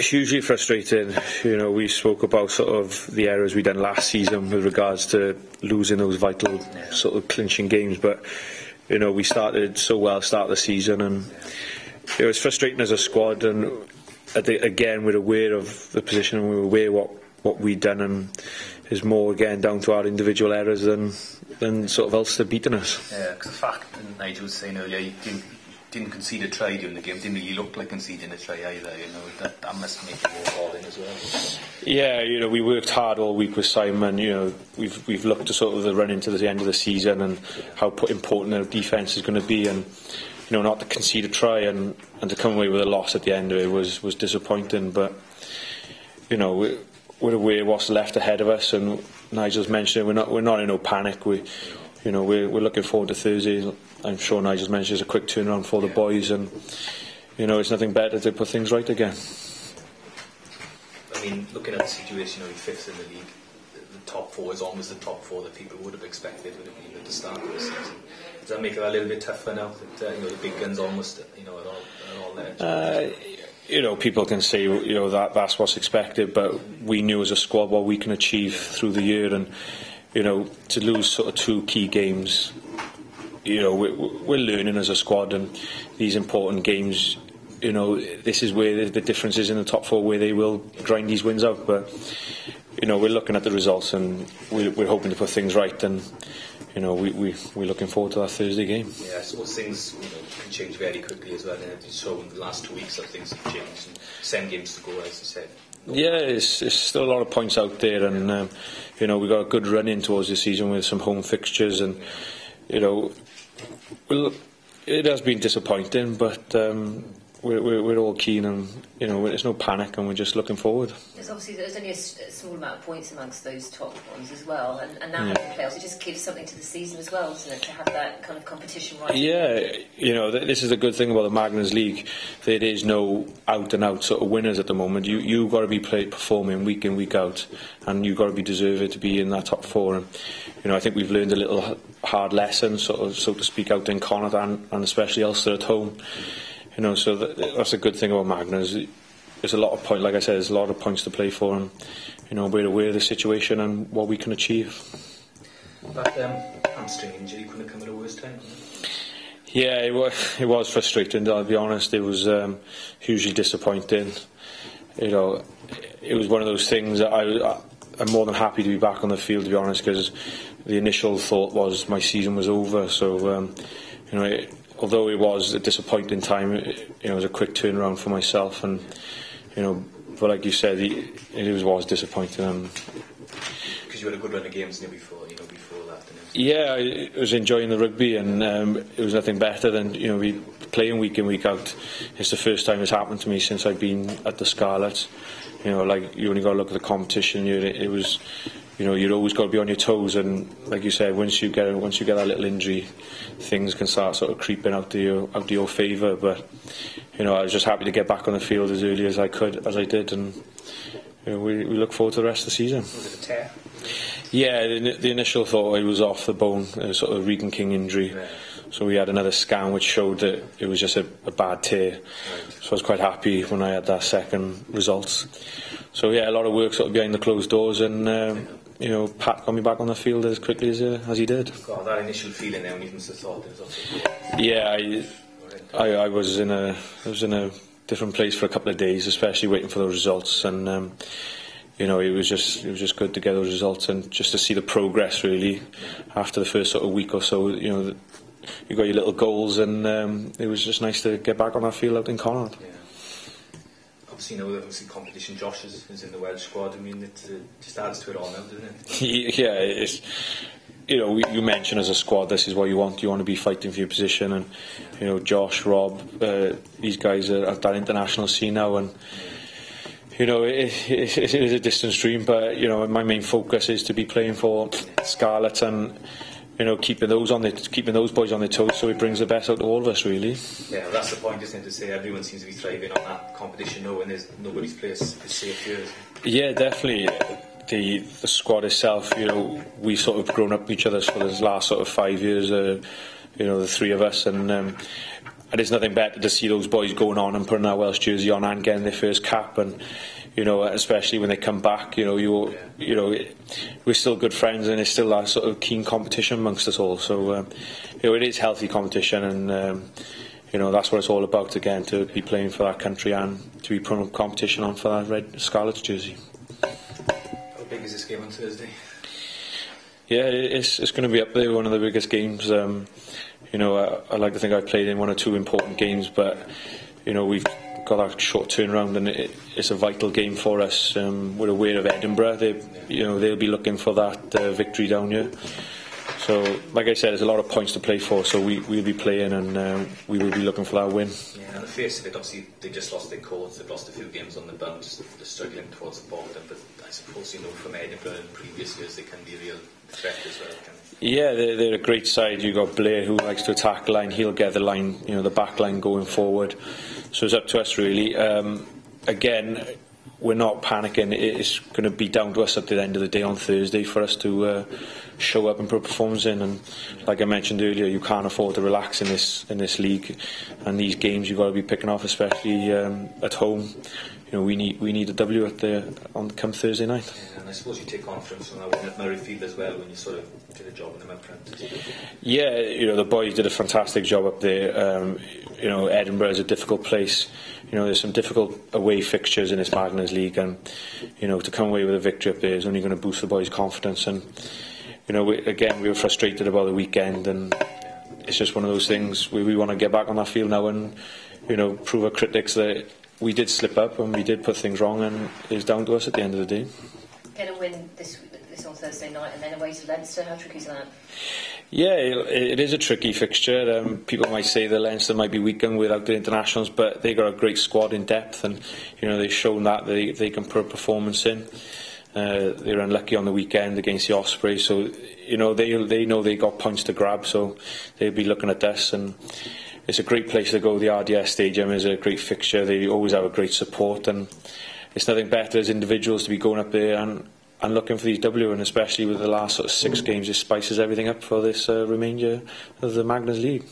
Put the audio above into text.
hugely frustrating. We spoke about sort of the errors we done last season with regards to losing those vital sort of clinching games, but we started so well start of the season, and it was frustrating as a squad. And again, we're aware of the position, and we're aware what we've done, and it's more again down to our individual errors than sort of Ulster beating us. Yeah, because the fact that Nigel was saying earlier, you didn't concede a try during the game, didn't really look like conceding a try either. That must make it more falling as well. Yeah, we worked hard all week with Simon. We've looked to sort of the run into the end of the season and how important our defence is going to be, and not to concede a try and to come away with a loss at the end of it was disappointing. But we're aware what's left ahead of us, and Nigel's mentioned we're not in no panic. We're looking forward to Thursday. I'm sure Nigel's mentioned there's a quick turnaround for the boys, and it's nothing better to put things right again. I mean, looking at the situation, you're fifth in the league. The top four is almost the top four that people would have expected would have been at the start of the season. Does that make it a little bit tougher now that the big guns almost are all there? People can say that's what's expected, but we knew as a squad what we can achieve through the year, and to lose sort of two key games, we're learning as a squad, and these important games, this is where the difference is in the top four, where they will grind these wins out. But we're looking at the results, and we're hoping to put things right, and we're looking forward to that Thursday game. Yeah, I suppose things can change very quickly as well. And it's shown in the last 2 weeks that things have changed, and 7 games to go, as you said. Yeah, it's still a lot of points out there, and we've got a good run in towards the season with some home fixtures, and it has been disappointing, but we're all keen, and there's no panic, and we're just looking forward. There's only a small amount of points amongst those top ones as well, and now having playoffs, it just gives something to the season as well, doesn't it, to have that kind of competition right. Yeah, this is the good thing about the Magners League. There is no out and out sort of winners at the moment. You've got to be performing week in, week out, and you've got to be deserving to be in that top four. And I think we've learned a little hard lesson, sort of, so to speak, out in Connacht and especially Ulster at home. So that's a good thing about Magners. There's a lot of points, like I said, there's a lot of points to play for, and we're aware of the situation and what we can achieve. That hamstring injury couldn't have come at a worse time. Yeah, it was frustrating. I'll be honest. It was hugely disappointing. It was one of those things that I'm more than happy to be back on the field, to be honest, because the initial thought was my season was over. So although it was a disappointing time, it was a quick turnaround for myself, and but like you said, it was disappointing. Because you had a good run of games before that. Yeah, I was enjoying the rugby, and it was nothing better than be playing week in, week out. It's the first time it's happened to me since I've been at the Scarlets. Like, you only got to look at the competition. You'd always got to be on your toes, and like you said, once you get that little injury, things can start sort of creeping out to your favour. But I was just happy to get back on the field as early as I did, and we look forward to the rest of the season. Was it a tear? Yeah, the initial thought it was off the bone, sort of Regan King injury. Yeah. So we had another scan which showed that it was just a bad tear. Right. So I was quite happy when I had that second results. So yeah, a lot of work sort of behind the closed doors, and Pat got me back on the field as quickly as he did. God, that initial feeling there when you must have thought it was also. Yeah, I was in a different place for a couple of days, especially waiting for the results, and it was just good to get those results and just to see the progress really after the first sort of week or so. You got your little goals, and it was just nice to get back on that field out in Connacht. Yeah. Obviously, competition. Josh is in the Welsh squad. I mean, it just adds to it all now, doesn't it? Yeah, it's. You mentioned as a squad, this is what you want. You want to be fighting for your position, and Josh, Rob, these guys are at that international scene now, and it is a distant dream. But my main focus is to be playing for Scarlets and keeping those boys on their toes, so it brings the best out of all of us, really. Yeah, well, that's the point, isn't it? To say everyone seems to be thriving on that competition now, and there's nobody's place is safe here. Yeah, definitely. The squad itself, we sort of grown up with each other for the last sort of 5 years. The three of us, and and it's nothing better to see those boys going on and putting that Welsh jersey on and getting their first cap, and especially when they come back, we're still good friends, and it's still that sort of keen competition amongst us all. So it is healthy competition, and that's what it's all about, again, to be playing for that country and to be putting competition on for that red scarlet jersey. How big is this game on Thursday? Yeah, it's going to be up there, one of the biggest games. I like to think I've played in one or two important games, but we've got that short turnaround, and it's a vital game for us. We're aware of Edinburgh; they'll be looking for that victory down here. So, like I said, there's a lot of points to play for. So we'll be playing, and we will be looking for that win. Yeah, on the face of it, obviously they just lost their courts. They've lost a few games on the bounce. They're struggling towards the bottom, but I suppose from Edinburgh in previous years they can be a real threat as well. Yeah, they're a great side. You've got Blair, who likes to attack the line. He'll get the line, the back line going forward. So it's up to us, really. Again, we're not panicking. It's going to be down to us at the end of the day on Thursday for us to show up and put a performance in. And like I mentioned earlier, you can't afford to relax in this league and these games. You've got to be picking off, especially at home. We need a W come Thursday night. Yeah, and I suppose you take confidence from that one at Murrayfield as well when you sort of did a job in them up front. Yeah, the boys did a fantastic job up there. Edinburgh is a difficult place. There's some difficult away fixtures in this Magners League, and to come away with a victory up there is only going to boost the boys' confidence. And we were frustrated about the weekend, and it's just one of those things. We want to get back on that field now and prove our critics that we did slip up and we did put things wrong, and it's down to us at the end of the day. Going to win this on Thursday night and then away to Leinster. How tricky is that? Yeah, it is a tricky fixture. People might say that Leinster might be weakened without the internationals, but they got a great squad in depth, and they've shown that they can put a performance in. They were unlucky on the weekend against the Ospreys, so they know they got points to grab, so they'll be looking at us. And it's a great place to go. The RDS Stadium is a great fixture. They always have a great support, and it's nothing better as individuals to be going up there and looking for these W, and especially with the last sort of 6 games, it spices everything up for this remainder of the Magners League.